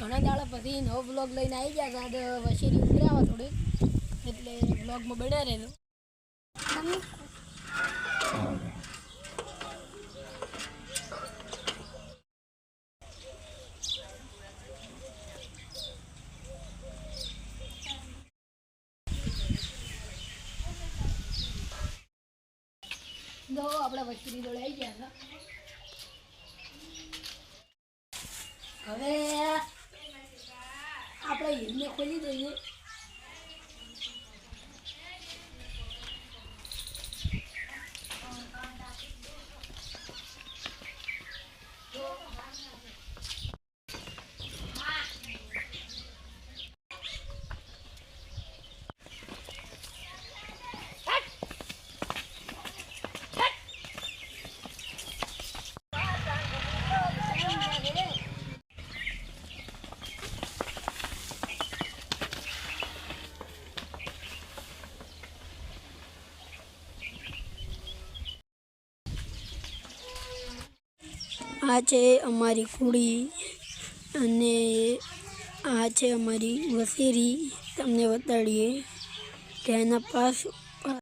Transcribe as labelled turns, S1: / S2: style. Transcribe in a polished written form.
S1: ઘણા દાડા પછી નવો બ્લોગ લઈને આવી ગયા હતા વશેરી ઉતરાવા થોડી એટલે બ્લોગમાં બન્યા રહેલો જો આપણા વશેરી જોડે આવી ગયા હતા હવે આપણે હિલને ખોલી દઈએ આ છે અમારી કુડી અને આ છે અમારી વસેરી તમને બતાડીએ કે એના પાસ